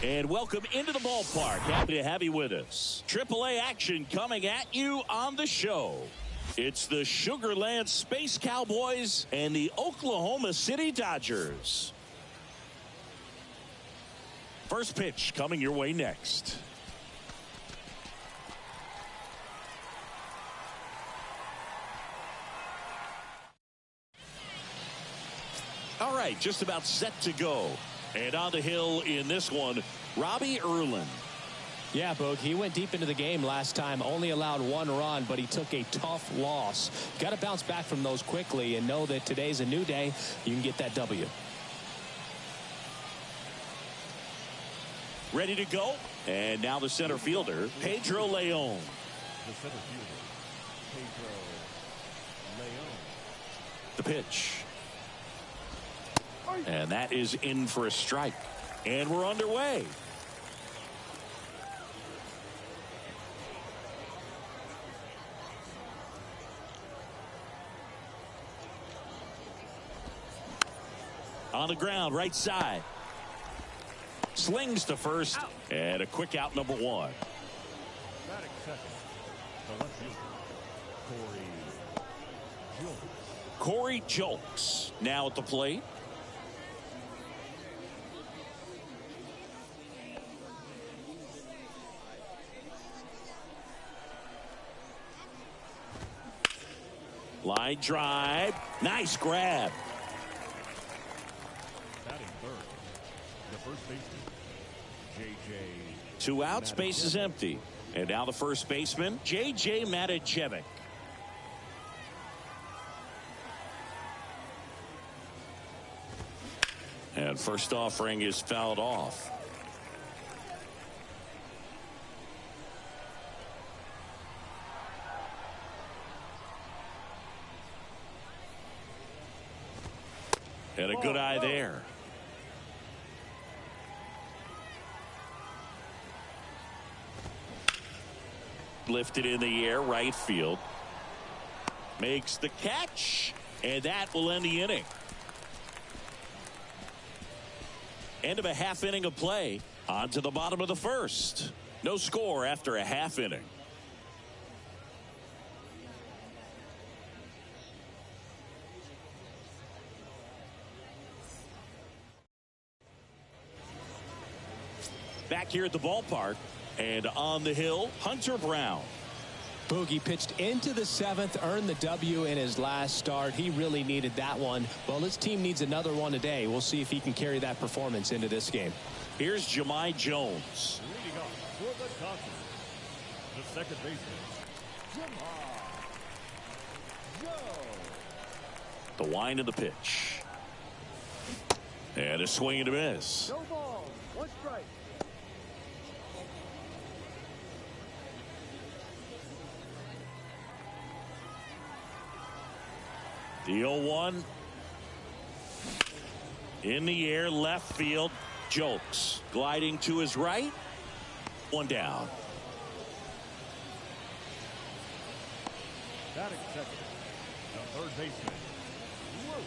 And welcome into the ballpark. Happy to have you with us. AAA action coming at you on the show. It's the Sugar Land Space Cowboys and the Oklahoma City Dodgers. First pitch coming your way next. All right, just about set to go. And on the hill in this one, Robbie Erlin. Yeah, Boog, he went deep into the game last time, only allowed 1 run, but he took a tough loss. Got to bounce back from those quickly and know that today's a new day. You can get that W. Ready to go. And now the center fielder, Pedro Leon. The center fielder, Pedro Leon. The pitch. And that is in for a strike. And we're underway. On the ground, right side. Slings to first. Out. And a quick out, number 1. Batting second, the left fielder, Corey Julks now at the plate. Line drive. Nice grab. Batting third, the first baseman, J.J. 2 outs, base is empty. And now the first baseman, J.J. Matijevic. And first offering is fouled off. And a good eye there. Lifted in the air, right field. Makes the catch. And that will end the inning. End of a half inning of play. On to the bottom of the first. No score after a half inning. Back here at the ballpark, and on the hill, Hunter Brown. Boogie pitched into the 7th, earned the W in his last start. He really needed that one. Well, his team needs another one today. We'll see if he can carry that performance into this game. Here's Jahmai Jones. Leading off for the Dodgers, the second baseman, Jahmai Jones. The wind of the pitch. And a swing and a miss. No ball, 1 strike. The 0-1 in the air, left field. Julks gliding to his right. 1 down. Batting second, the third baseman, Luke.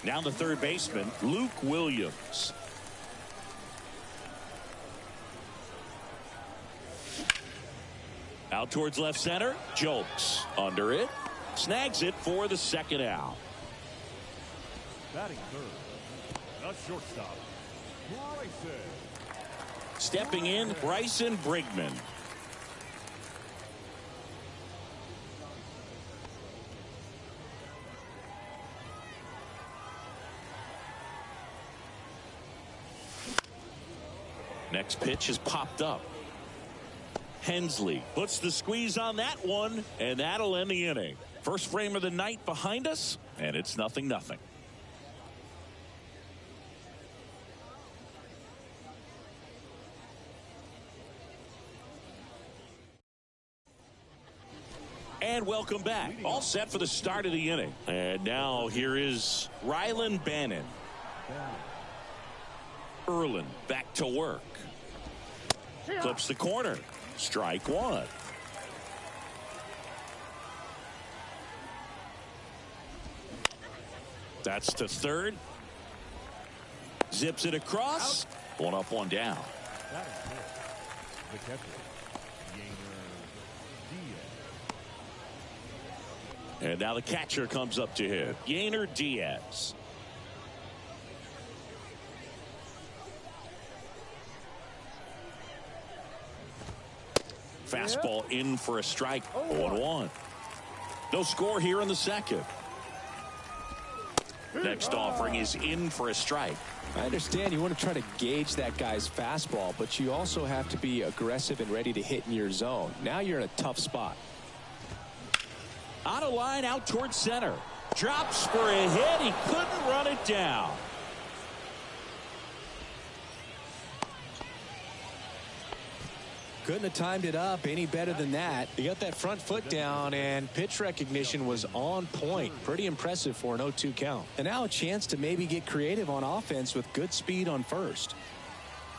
Now the third baseman, Luke Williams. Out towards left center. Julks under it. Snags it for the second out. Batting third, the shortstop, Bryson. Stepping in, Bryson Brigman. Next pitch has popped up. Hensley puts the squeeze on that one, and that'll end the inning. First frame of the night behind us, and it's 0-0. And welcome back. All set for the start of the inning. And now here is Rylan Bannon. Erlin back to work. Clips the corner. Strike 1. That's to third. Zips it across. One up, one down. That is it. The catcher, Diaz. And now the catcher comes up to hit. Yainer Diaz. Fastball in for a strike. 0-1. No score here in the second. Next offering is in for a strike. I understand you want to try to gauge that guy's fastball, but you also have to be aggressive and ready to hit in your zone. Now you're in a tough spot. On a line out towards center. Drops for a hit. He couldn't run it down. Couldn't have timed it up any better than that. He got that front foot down, and pitch recognition was on point. Pretty impressive for an 0-2 count. And now a chance to maybe get creative on offense with good speed on first.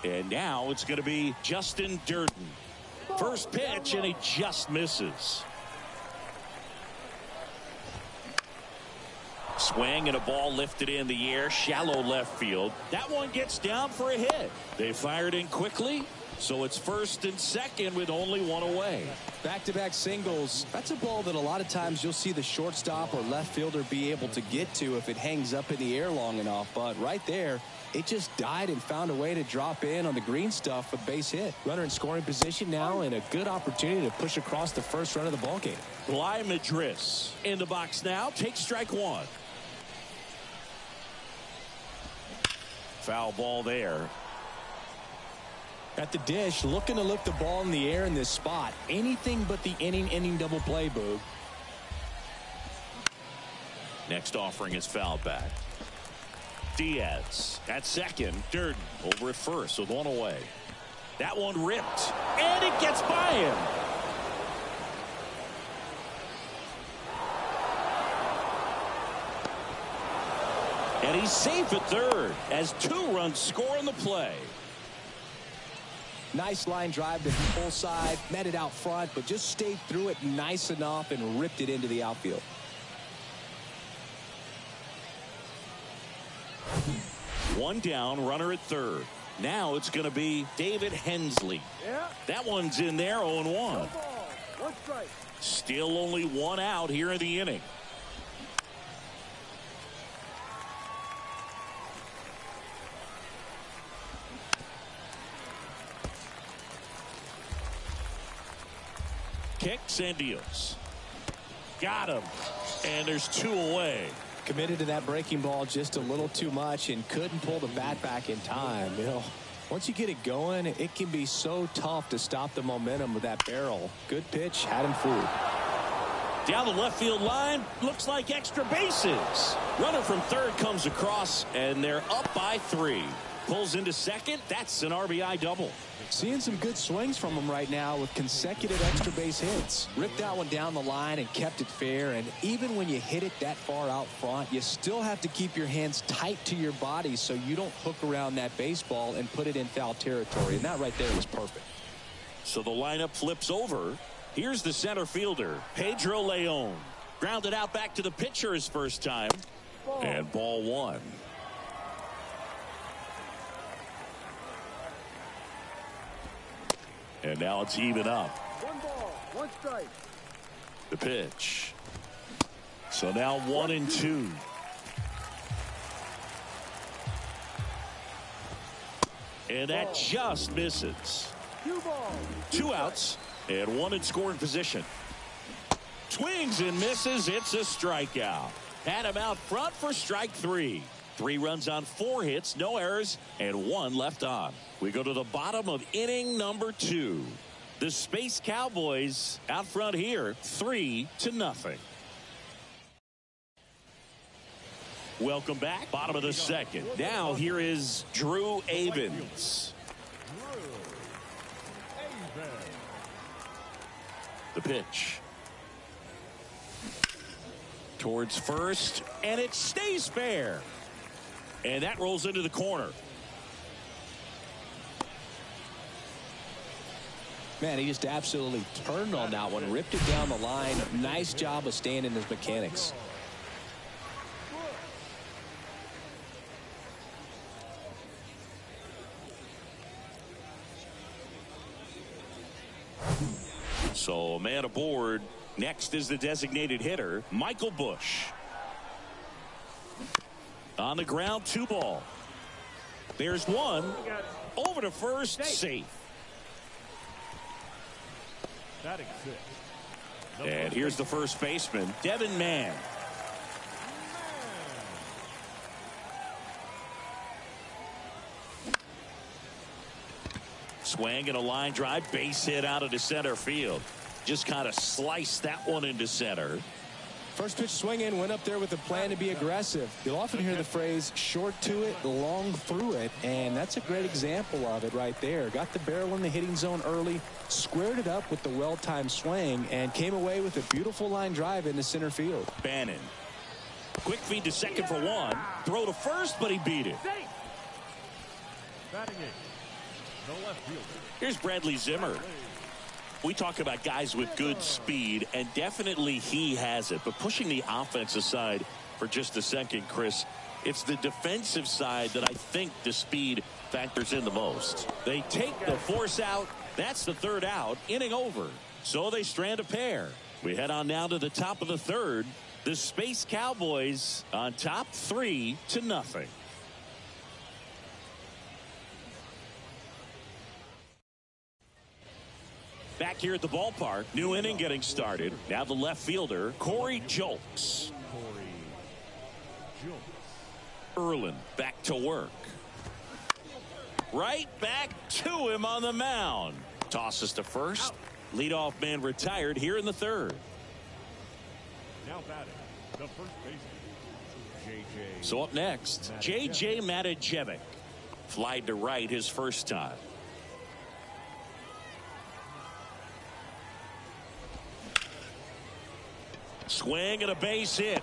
And now it's going to be Justin Durden. First pitch, and he just misses. Swing and a ball lifted in the air, shallow left field. That one gets down for a hit. They fired in quickly. So it's first and second with only one away. Back-to-back singles. That's a ball that a lot of times you'll see the shortstop or left fielder be able to get to if it hangs up in the air long enough. But right there, it just died and found a way to drop in on the green stuff with base hit. Runner in scoring position now, and a good opportunity to push across the first run of the ballgame. Bly Madris in the box now. Takes strike one. Foul ball there. At the dish, looking to lift the ball in the air in this spot. Anything but the inning double play, Boog. Next offering is fouled back. Diaz at second. Durden over at first with one away. That one ripped, and it gets by him. And he's safe at third as 2 runs score in the play. Nice line drive to full side, met it out front, but just stayed through it nice enough and ripped it into the outfield. One down, runner at third. Now it's going to be David Hensley. That one's in there, 0-1. Still only one out here in the inning. Kicks and deals. Got him. And there's 2 away. Committed to that breaking ball just a little too much and couldn't pull the bat back in time. You know, once you get it going, it can be so tough to stop the momentum with that barrel. Good pitch, had him fooled. Down the left field line, looks like extra bases. Runner from third comes across, and they're up by 3. Pulls into second. That's an RBI double. Seeing some good swings from him right now with consecutive extra base hits. Ripped that one down the line and kept it fair. And even when you hit it that far out front, you still have to keep your hands tight to your body so you don't hook around that baseball and put it in foul territory. And that right there was perfect. So the lineup flips over. Here's the center fielder, Pedro Leon. Grounded out back to the pitcher his first time. And ball 1. And now it's even up. 1 ball, 1 strike. The pitch. So now 1-2. And that just misses. 2 balls. 2 outs and 1 in scoring position. Swings and misses. It's a strikeout. Had him out front for strike 3. 3 runs on 4 hits, no errors, and 1 left on. We go to the bottom of inning number 2. The Space Cowboys out front here, 3-0. Welcome back. Bottom of the second. Now here is Drew Avens. The pitch. Towards first, and it stays fair. And that rolls into the corner. Man, he just absolutely turned on that one, ripped it down the line. Nice job of staying in his mechanics. So a man aboard. Next is the designated hitter, Michael Bush. On the ground, 2 ball. There's one. Over to first, safe. Batting 6. And here's the first baseman, Devin Mann. Swing and a line drive, base hit out into center field. Just kind of sliced that one into center. First pitch swing in, went up there with a plan to be aggressive. You'll often hear the phrase short to it, long through it, and that's a great example of it right there. Got the barrel in the hitting zone early, squared it up with the well-timed swing, and came away with a beautiful line drive into center field. Bannon. Quick feed to second for 1. Throw to first, but he beat it. Batting 8. The left fielder. Here's Bradley Zimmer. We talk about guys with good speed, and definitely he has it. But pushing the offense aside for just a second, Chris, it's the defensive side that I think the speed factors in the most. They take the force out. That's the 3rd out. Inning over. So they strand a pair. We head on now to the top of the 3rd. The Space Cowboys on top 3-0. Back here at the ballpark, new inning getting started. Now the left fielder, Corey Julks. Erlin back to work. Right back to him on the mound. Tosses to first. Leadoff man retired here in the 3rd. Now batting, the first baseman, J.J. So up next, J.J. Matijevic. Flied to right his first time. Swing and a base hit.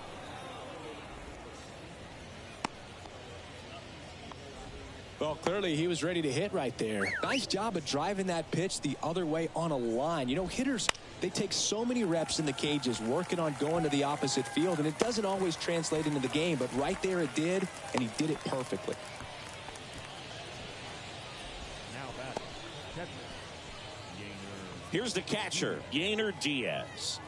Well, clearly he was ready to hit right there. Nice job of driving that pitch the other way on a line. You know, hitters, they take so many reps in the cages working on going to the opposite field, and it doesn't always translate into the game, but right there it did, and he did it perfectly. Now batting, catcher, Here's the catcher, Yainer Diaz.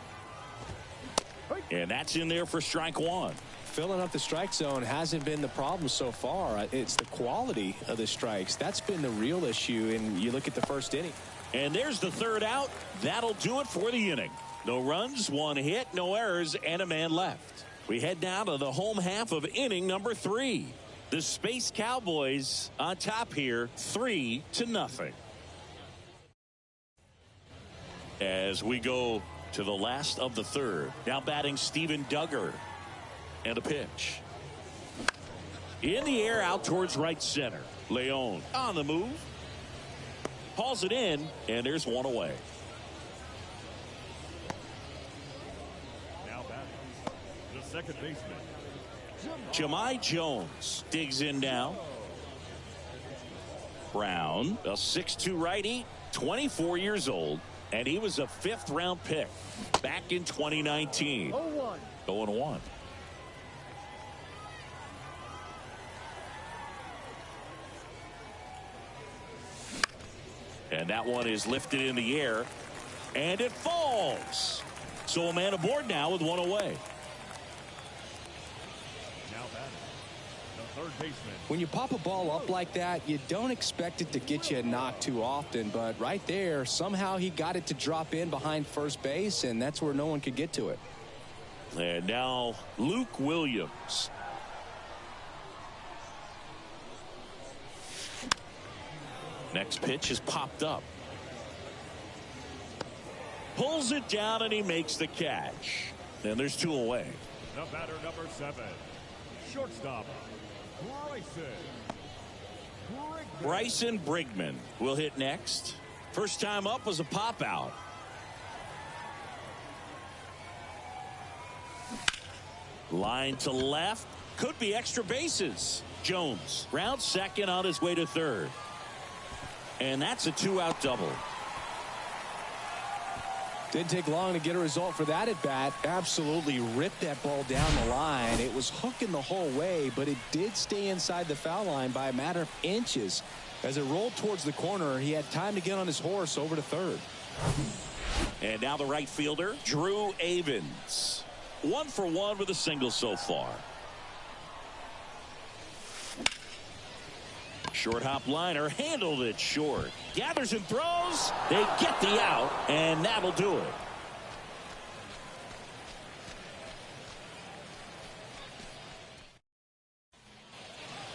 And that's in there for strike 1. Filling up the strike zone hasn't been the problem so far. It's the quality of the strikes. That's been the real issue, and you look at the first inning. And there's the 3rd out. That'll do it for the inning. No runs, 1 hit, no errors, and a man left. We head down to the home half of inning number 3. The Space Cowboys on top here, 3-0. As we go to the last of the 3rd. Now batting Steven Duggar. And a pitch. In the air out towards right center. Leon on the move. Hauls it in, and there's 1 away. now batting, the second baseman, Jahmai Jones digs in now. Brown, a 6'2" righty, 24 years old, and he was a 5th-round pick back in 2019. 0-1. 0-1. And that one is lifted in the air, and it falls. So a man aboard now with 1 away. now batting, the third baseman, When you pop a ball up like that, you don't expect it to get you a knock too often, but right there, somehow he got it to drop in behind first base, and that's where no one could get to it. And now Luke Williams. Next pitch is popped up. Pulls it down, and he makes the catch. And there's 2 away. the batter number 7, shortstop, Bryson Brigman will hit next. First time up was a pop out. Line to left. Could be extra bases. Jones rounds second on his way to 3rd. And that's a 2-out double. Didn't take long to get a result for that at bat. Absolutely ripped that ball down the line. It was hooking the whole way, but it did stay inside the foul line by a matter of inches. As it rolled towards the corner, he had time to get on his horse over to 3rd. And now the right fielder, Drew Avins. 1 for 1 with a single so far. Short hop liner, handled it short. Gathers and throws. They get the out, and that'll do it.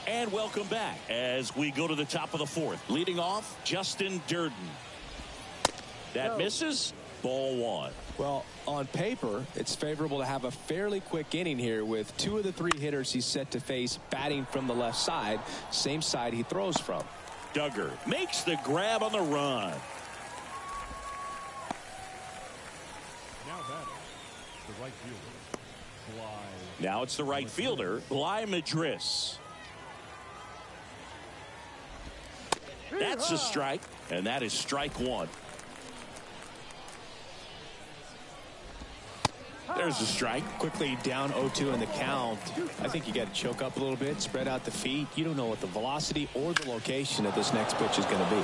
And welcome back as we go to the top of the 4th. Leading off, Justin Durden. That misses. Ball 1. Well, on paper, it's favorable to have a fairly quick inning here with 2 of the 3 hitters he's set to face batting from the left side, same side he throws from. Duggar makes the grab on the run. Now batting, the right fielder, Bly. Now it's the right fielder, Bly Madris. That's a strike, and that is strike 1. There's a strike. Quickly down 0-2 in the count. I think you got to choke up a little bit, spread out the feet. You don't know what the velocity or the location of this next pitch is going to be.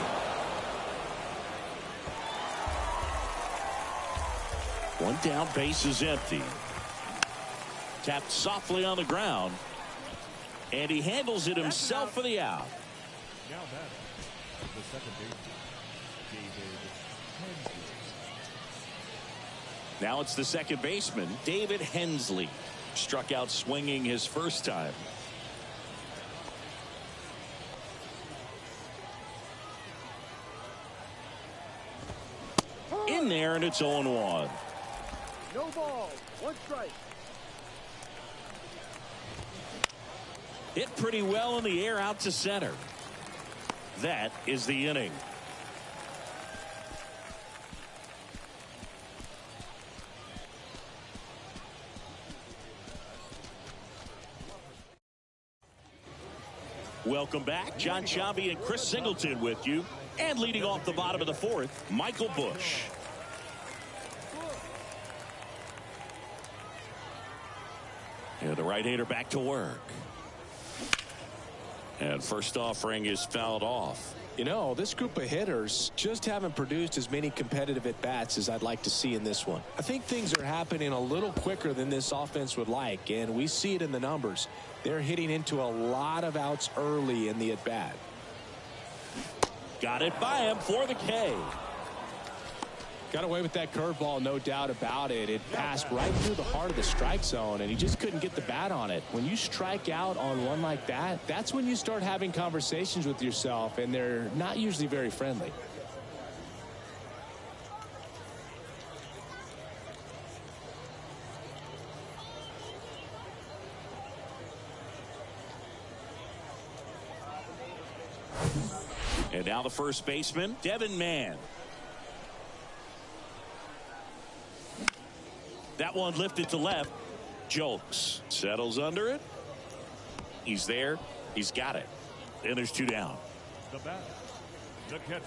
One down, base is empty. Tapped softly on the ground, and he handles it himself for the out. Now batting, the second baseman, David Hensley. Now it's the second baseman, David Hensley. Struck out swinging his first time. In there, and it's 0-1. No ball. 1 strike. Hit pretty well in the air out to center. That is the inning. Welcome back. John Sciambi and Chris Singleton with you. And leading off the bottom of the 4th, Michael Busch. And the right-hander back to work. And first offering is fouled off. You know, this group of hitters just haven't produced as many competitive at-bats as I'd like to see in this one. I think things are happening a little quicker than this offense would like, and we see it in the numbers. They're hitting into a lot of outs early in the at-bat. Got it by him for the K. Got away with that curveball, no doubt about it. It passed right through the heart of the strike zone, and he just couldn't get the bat on it. When you strike out on one like that, that's when you start having conversations with yourself, and they're not usually very friendly. And now the first baseman, Devin Mann. That one lifted to left. Jolks settles under it. He's there. He's got it. And there's 2 down. The batter, the catcher,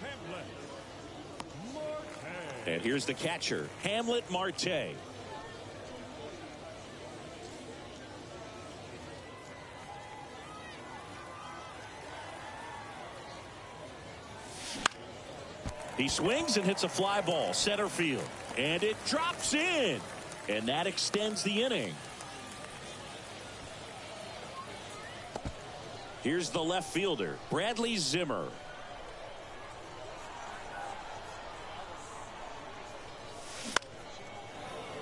Hamlet Marte. And here's the catcher, Hamlet Marte. He swings and hits a fly ball center field, and it drops in, and that extends the inning. Here's the left fielder, Bradley Zimmer.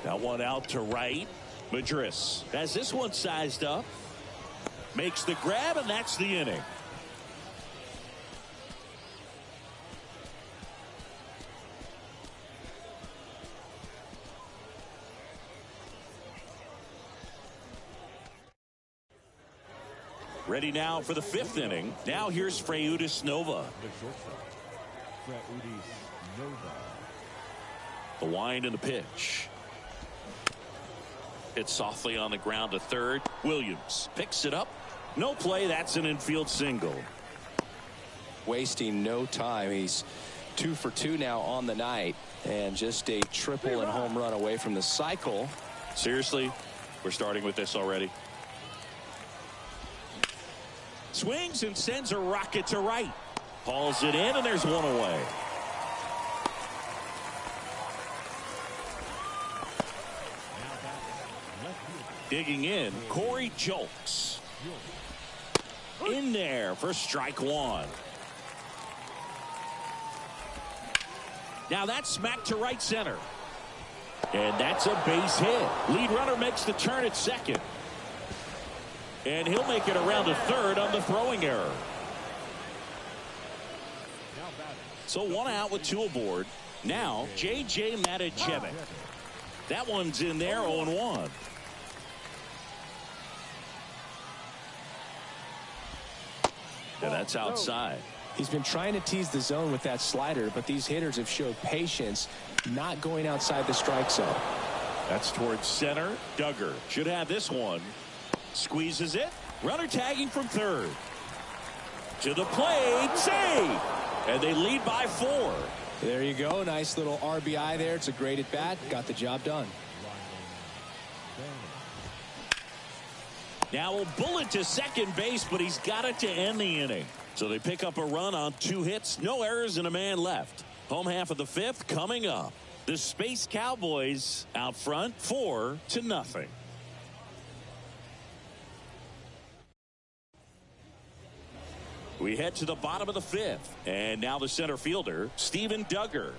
That one out to right. Madris has this one sized up, makes the grab, and that's the inning. Ready now for the 5th inning. Now here's Freudis Nova. The shortstop, Freudis Nova. The wind and the pitch. Hit softly on the ground to third. Williams picks it up. No play. That's an infield single. Wasting no time. He's 2 for 2 now on the night, and just a triple and home run away from the cycle. Seriously, we're starting with this already. Swings and sends a rocket to right. Hauls it in, and there's one away. Digging in, Corey Julks. In there for strike one. Now that's smacked to right center. And that's a base hit. Lead runner makes the turn at second. And he'll make it around to third on the throwing error. So one out with two aboard. Now J.J. Matijevic. That one's in there, 0-1. And that's outside. He's been trying to tease the zone with that slider, but these hitters have showed patience, not going outside the strike zone. That's towards center. Duggar should have this one. Squeezes it. Runner tagging from third. To the plate. Save. And they lead by 4. There you go. Nice little RBI there. It's a great at bat. Got the job done. Now a bullet to second base, but he's got it to end the inning. So they pick up a run on 2 hits, no errors, and a man left. Home half of the 5th coming up. The Space Cowboys out front 4-0. We head to the bottom of the 5th, and now the center fielder, Steven Duggar.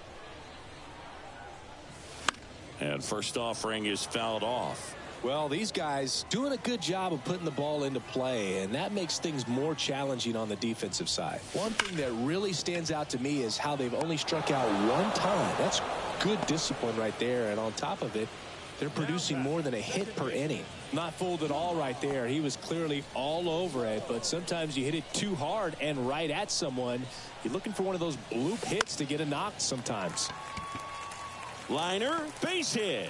And first offering is fouled off. Well, these guys doing a good job of putting the ball into play, and that makes things more challenging on the defensive side. One thing that really stands out to me is how they've only struck out 1 time. That's good discipline right there, and on top of it, they're producing more than a hit per inning. Not fooled at all right there. He was clearly all over it, but sometimes you hit it too hard and right at someone. You're looking for one of those bloop hits to get a knock sometimes. Liner, base hit.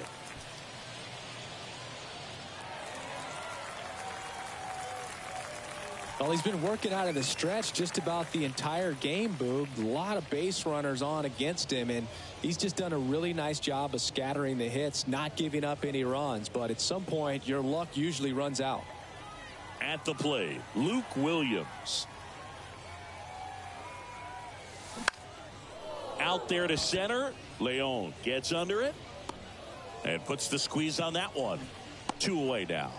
Well, he's been working out of the stretch just about the entire game, Boog. A lot of base runners on against him, and he's just done a really nice job of scattering the hits, not giving up any runs. But at some point, your luck usually runs out. At the plate, Luke Williams. Out there to center. Leon gets under it and puts the squeeze on that one. 2 away now.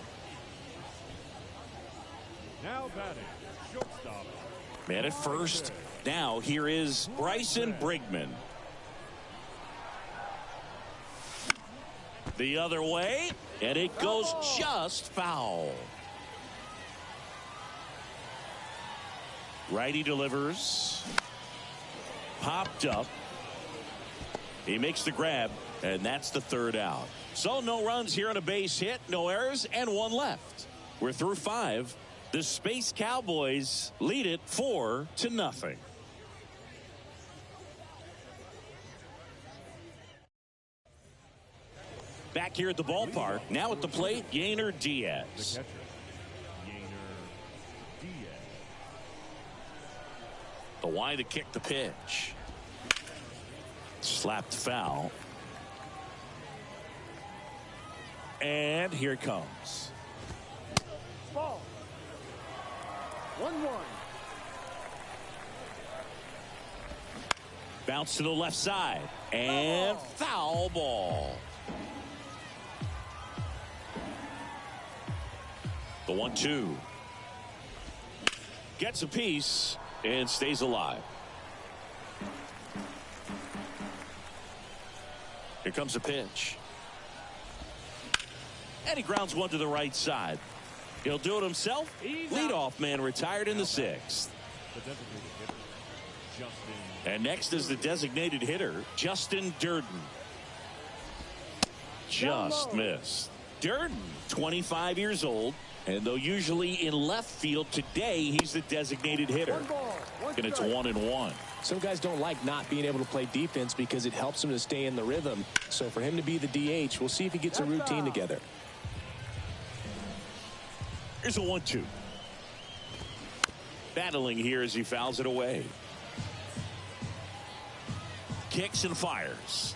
Now batting, shortstop. Man at first. Now here is Bryson Brigman. The other way, and it goes just foul. Righty delivers. Popped up. He makes the grab, and that's the 3rd out. So no runs here on a base hit, no errors, and 1 left. We're through 5. The Space Cowboys lead it 4-0. Back here at the ballpark, now at the plate, Yainer Diaz. The catcher, Yainer Diaz. The wide to kick the pitch. Slapped foul. And here it comes. Ball. 1-1. Bounce to the left side. And foul ball. The 1-2. Gets a piece and stays alive. Here comes a pitch. And he grounds one to the right side. He'll do it himself. Leadoff man retired in the 6th. The designated hitter, Justin. And next is the designated hitter, Justin Durden. Just missed. Durden, 25 years old. And though usually in left field, today he's the designated hitter. 1 ball, 1 And it's strike. 1-1. Some guys don't like not being able to play defense because it helps them to stay in the rhythm. So for him to be the DH, we'll see if he gets a routine together. Here's a 1-2. Battling here as he fouls it away. Kicks and fires.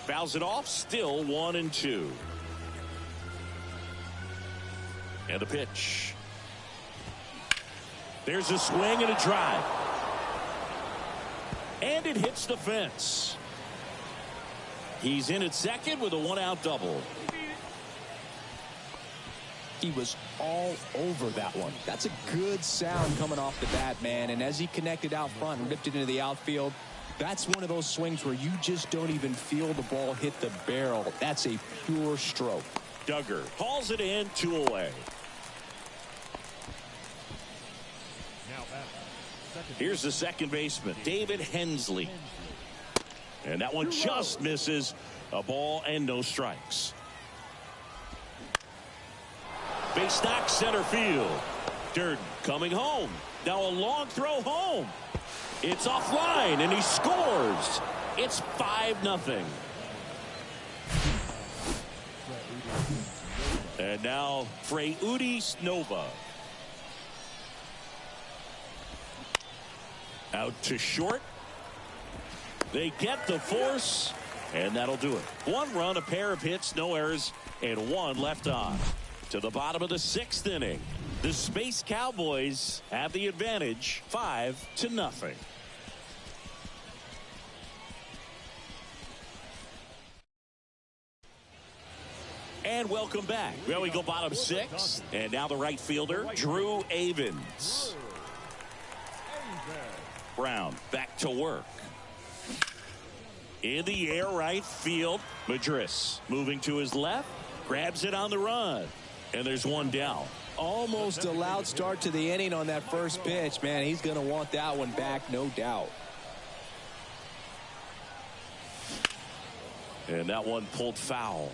Fouls it off. Still 1-2. And the pitch. There's a swing and a drive. And it hits the fence. He's in at second with a 1-out double. He was all over that one. That's a good sound coming off the bat, man. And as he connected out front and ripped it into the outfield, that's one of those swings where you just don't even feel the ball hit the barrel. That's a pure stroke. Duggar hauls it in, 2 away. Here's the second baseman, David Hensley. And that one just misses. A ball and no strikes. Base knock center field. Durden coming home. Now a long throw home. It's offline and he scores. It's 5-0. And now Freudis Nova. Out to short. They get the force, and that'll do it. 1 run, a pair of hits, no errors, and 1 left on. To the bottom of the 6th inning. The Space Cowboys have the advantage, 5-0. And welcome back. Well, we go bottom 6, and now the right fielder, Drew Avens. Brown back to work. In the air, right field. Madris moving to his left. Grabs it on the run. And there's 1 down. Almost a loud start to the inning on that first pitch. Man, he's going to want that one back, no doubt. And that one pulled foul.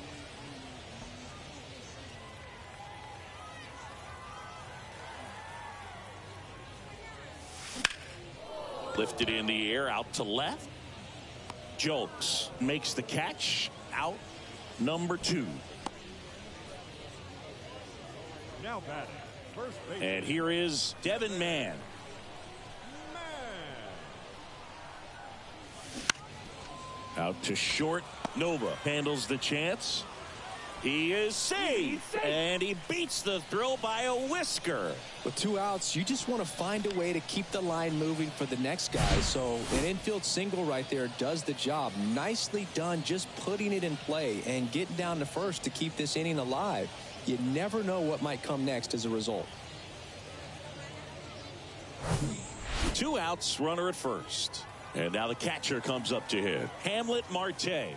Lifted in the air, out to left. Jolks makes the catch. Out number 2. Now batting, first base. And here is Devin Mann. Out to short. Nova handles the chance. He is safe, and he beats the throw by a whisker. With 2 outs, you just want to find a way to keep the line moving for the next guy. So an infield single right there does the job. Nicely done, just putting it in play and getting down to first to keep this inning alive. You never know what might come next as a result. 2 outs, runner at first. And now the catcher comes up to hit. Hamlet Marte.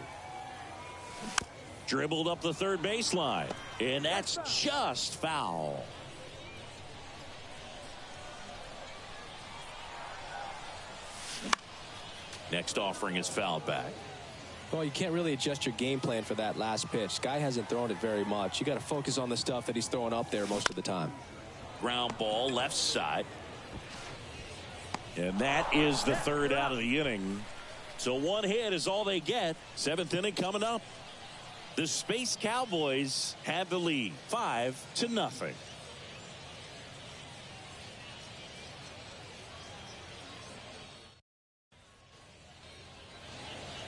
Dribbled up the third baseline. And that's just foul. Next offering is fouled back. Well, you can't really adjust your game plan for that last pitch. Guy hasn't thrown it very much. You got to focus on the stuff that he's throwing up there most of the time. Ground ball left side. And that is the 3rd out of the inning. So 1 hit is all they get. 7th inning coming up. The Space Cowboys have the lead, 5-0.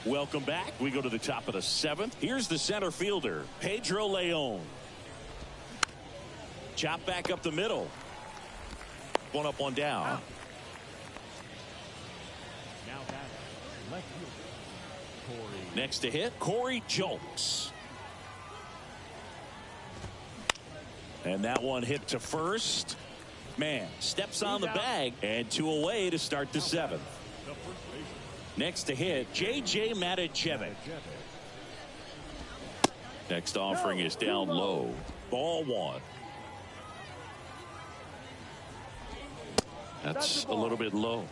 Welcome back. We go to the top of the 7th. Here's the center fielder, Pedro Leon. Chop back up the middle. 1 up, 1 down. Now batting, left fielder, Corey. Next to hit, Corey Jolks. And that one hit to first. Man steps on the bag, and 2 away to start the 7th. Next to hit, J.J. Matijevic. Next offering is down low. Ball 1. That's a little bit low.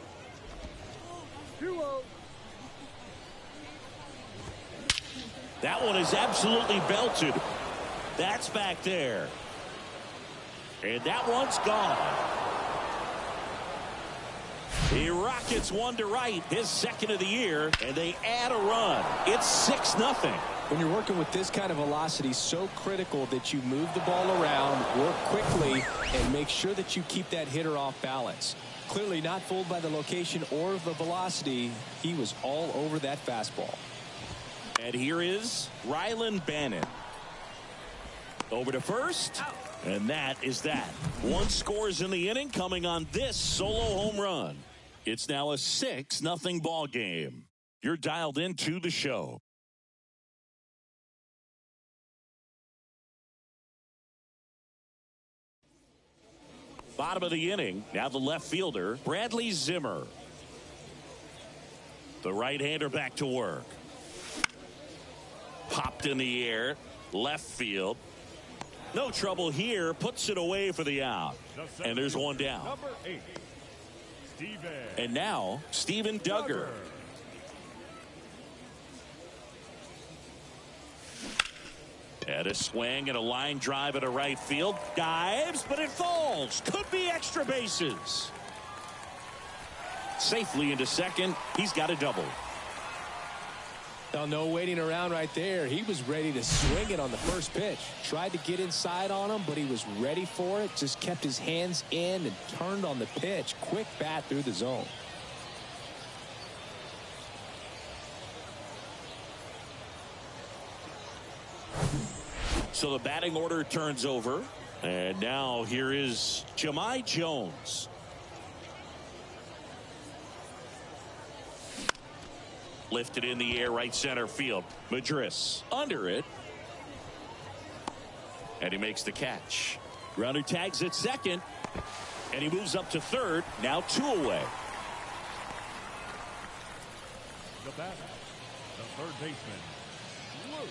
2-0. That one is absolutely belted. That's back there. And that one's gone. He rockets 1 to right, his 2nd of the year, and they add a run. It's 6-0. When you're working with this kind of velocity, so critical that you move the ball around, work quickly, and make sure that you keep that hitter off balance. Clearly not fooled by the location or the velocity. He was all over that fastball. And here is Rylan Bannon. Over to first. And that is that. 1 scores in the inning coming on this solo home run. It's now a 6-0 ball game. You're dialed into the show. Bottom of the inning. Now the left fielder, Bradley Zimmer. The right-hander back to work. Popped in the air. Left field. No trouble here. Puts it away for the out. And there's one down. Number 8, Steven. And now, Steven Duggar. At a swing and a line drive at a right field. Dives, but it falls. Could be extra bases. Safely into second. He's got a double. Now, no waiting around right there. He was ready to swing it on the first pitch. Tried to get inside on him, but he was ready for it. Just kept his hands in and turned on the pitch. Quick bat through the zone. So the batting order turns over. And now here is Jahmai Jones. Lifted in the air, right center field. Madris under it. And he makes the catch. Grounder tags at second. And he moves up to third. Now 2 away. The batter, the third baseman, Luke.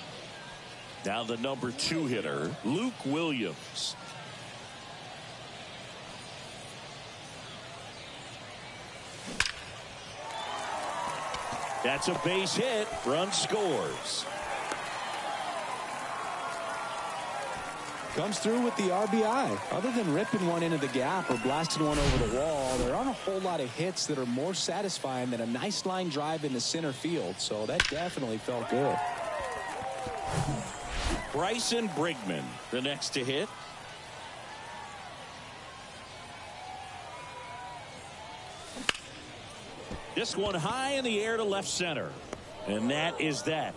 Now the number 2 hitter, Luke Williams. That's a base hit. Run scores. Comes through with the RBI. Other than ripping one into the gap or blasting one over the wall, there aren't a whole lot of hits that are more satisfying than a nice line drive into center field. So that definitely felt good. Bryson Brigman, the next to hit. This one high in the air to left center. And that is that.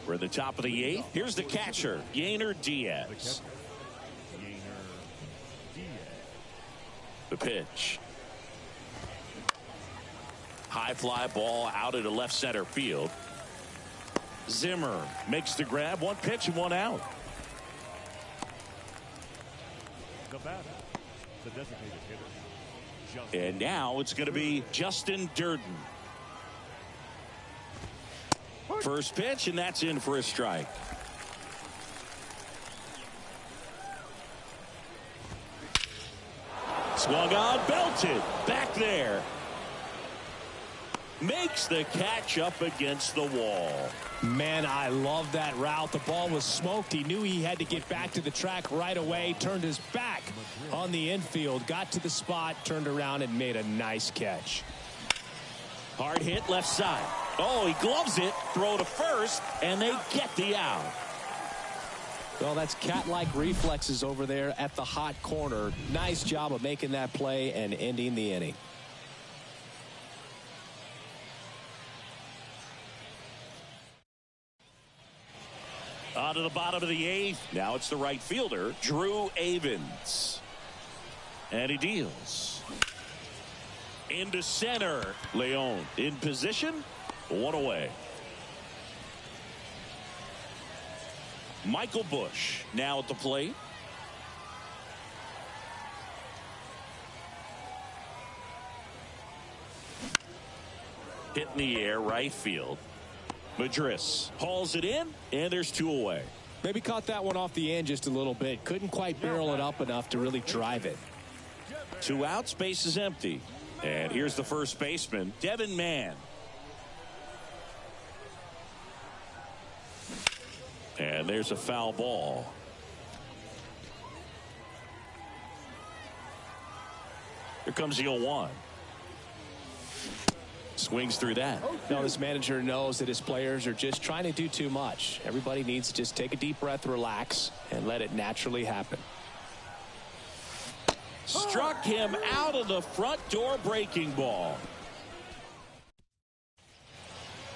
We're at the top of the 8th. Here's the catcher, Yainer Diaz. The pitch. High fly ball out into left center field. Zimmer makes the grab. 1 pitch and 1 out. The batter, the designated hitter. And now it's going to be Justin Durden. First pitch, and that's in for a strike. Swung on, belted. Back there. Makes the catch up against the wall. Man, I love that route. The ball was smoked. He knew he had to get back to the track right away. Turned his back on the infield. Got to the spot, turned around, and made a nice catch. Hard hit left side. Oh, he gloves it. Throw to first, and they get the out. Well, that's cat-like reflexes over there at the hot corner. Nice job of making that play and ending the inning. On to the bottom of the 8th. Now it's the right fielder, Drew Avens. And he deals. Into center. Leon in position. 1 away. Michael Bush now at the plate. Hit in the air, right field. Madris hauls it in, and there's 2 away. Maybe caught that one off the end just a little bit. Couldn't quite barrel it up enough to really drive it. 2 outs, base is empty. And here's the first baseman, Devin Mann. And there's a foul ball. Here comes the 0-1. Swings through that. No, this manager knows that his players are just trying to do too much. Everybody needs to just take a deep breath, relax, and let it naturally happen. Struck him out of the front door, breaking ball.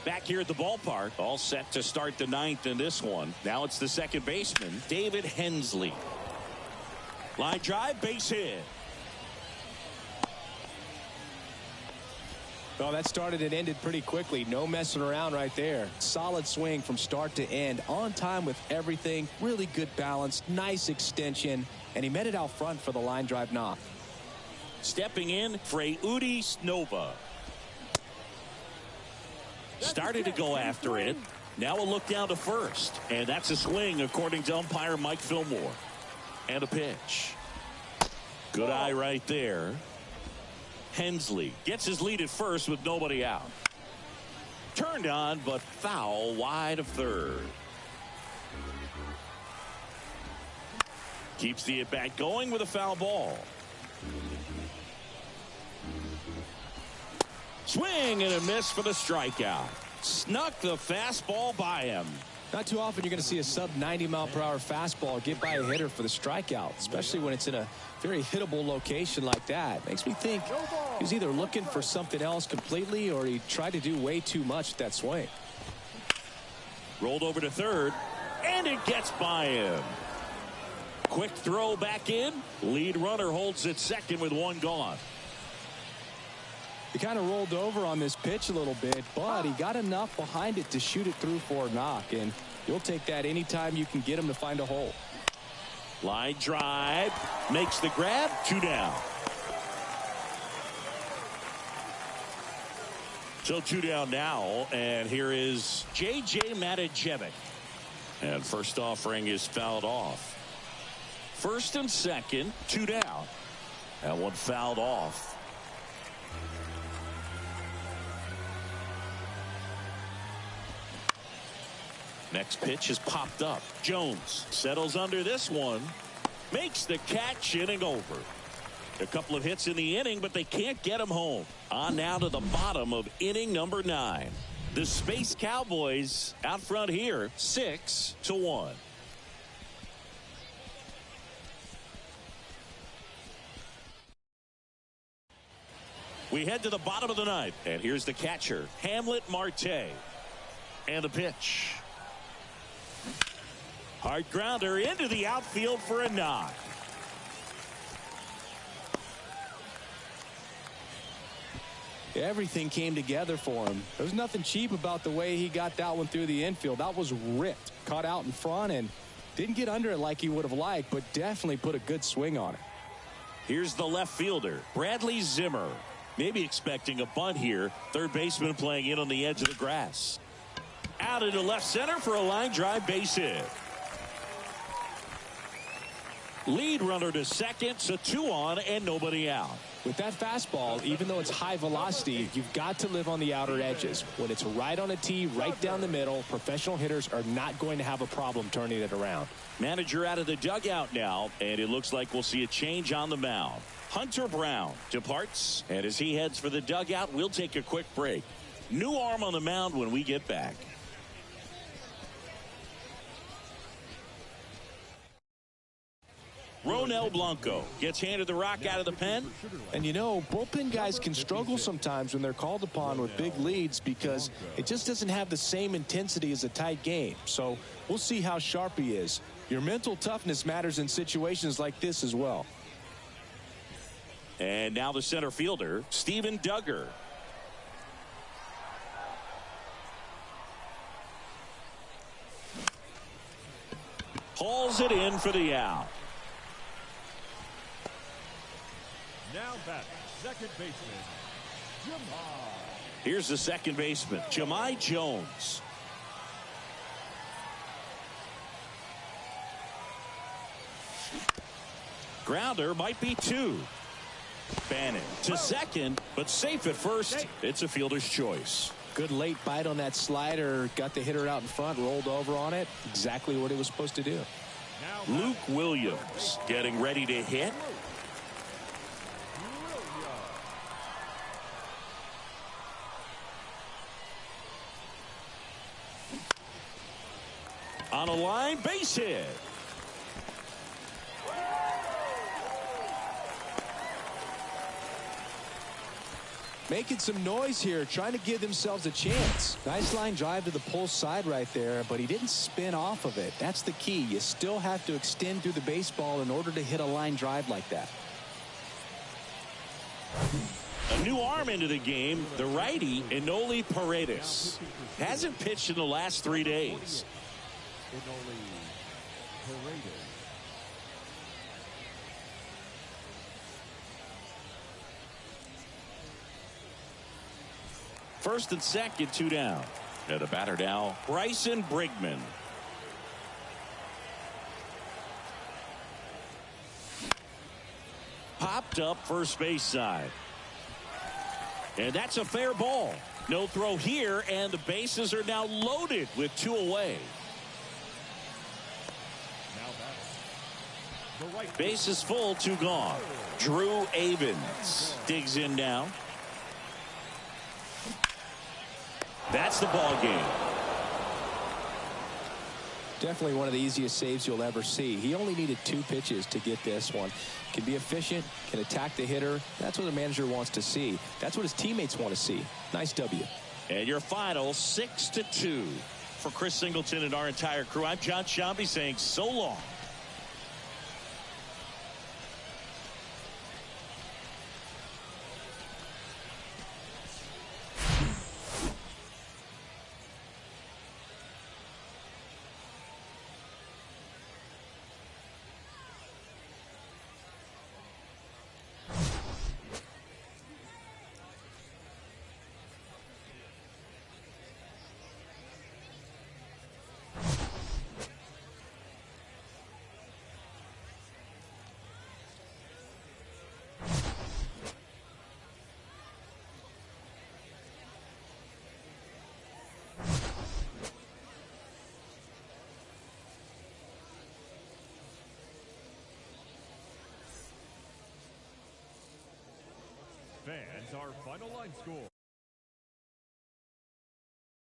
Back here at the ballpark, all set to start the 9th in this one. Now it's the second baseman, David Hensley. Line drive, base hit. Well, that started and ended pretty quickly. No messing around right there. Solid swing from start to end. On time with everything. Really good balance. Nice extension. And he met it out front for the line drive knock. Stepping in, Freudis Nova. Started to go after it. Now a look down to first. And that's a swing according to umpire Mike Fillmore. And a pitch. Good eye right there. Hensley gets his lead at first with nobody out. Turned on, but foul wide of third. Keeps the at-bat going with a foul ball. Swing and a miss for the strikeout. Snuck the fastball by him. Not too often you're going to see a sub 90-mile-per-hour fastball get by a hitter for the strikeout, especially when it's in a very hittable location like that. Makes me think he was either looking for something else completely or he tried to do way too much with that swing. Rolled over to third, and it gets by him. Quick throw back in. Lead runner holds at second with one gone. He kind of rolled over on this pitch a little bit, but he got enough behind it to shoot it through for a knock, and you'll take that anytime you can get him to find a hole. Line drive, makes the grab, 2 down. So 2 down now, and here is J.J. Matijevic. And first offering is fouled off. First and second, 2 down. And one fouled off. Next pitch is popped up. Jones settles under this one. Makes the catch, inning over. A couple of hits in the inning, but they can't get him home. On now to the bottom of inning number 9. The Space Cowboys out front here, 6-1. We head to the bottom of the 9th, and here's the catcher, Hamlet Marte. And the pitch. Hard grounder into the outfield for a knock. Everything came together for him. There was nothing cheap about the way he got that one through the infield. That was ripped. Caught out in front and didn't get under it like he would have liked, but definitely put a good swing on it. Here's the left fielder, Bradley Zimmer. Maybe expecting a bunt here. Third baseman playing in on the edge of the grass. Out into left center for a line drive base hit. Lead runner to second, so 2 on and nobody out. With that fastball, even though it's high velocity, you've got to live on the outer edges. When it's right on a tee, right down the middle, professional hitters are not going to have a problem turning it around. Manager out of the dugout now, and it looks like we'll see a change on the mound. Hunter Brown departs, and as he heads for the dugout, we'll take a quick break. New arm on the mound when we get back. Ronel Blanco gets handed the rock out of the pen. And you know, bullpen guys can struggle sometimes when they're called upon with big leads because it just doesn't have the same intensity as a tight game. So we'll see how sharp he is. Your mental toughness matters in situations like this as well. And now the center fielder, Steven Duggar. Hauls it in for the out. Now back, second baseman, Jahmai. Here's the second baseman, Jahmai Jones. Grounder might be 2. Bannon to second, but safe at first. It's a fielder's choice. Good late bite on that slider. Got the hitter out in front, rolled over on it. Exactly what it was supposed to do. Luke Williams getting ready to hit. On a line, base hit. making some noise here, trying to give themselves a chance. Nice line drive to the pull side right there, but he didn't spin off of it. That's the key. You still have to extend through the baseball in order to hit a line drive like that. A new arm into the game, the righty, Enoli Paredes. Hasn't pitched in the last 3 days. First and second, 2 down. And the batter now, Bryson Brigman. Popped up first base side. And that's a fair ball. No throw here, and the bases are now loaded with 2 away. Base is full, 2 gone. Drew Avens digs in now. That's the ball game. Definitely one of the easiest saves you'll ever see. He only needed 2 pitches to get this one. Can be efficient, can attack the hitter. That's what the manager wants to see. That's what his teammates want to see. Nice W. And your final 6-2. For Chris Singleton and our entire crew, I'm John Shambi saying so long. Fans, our final line score.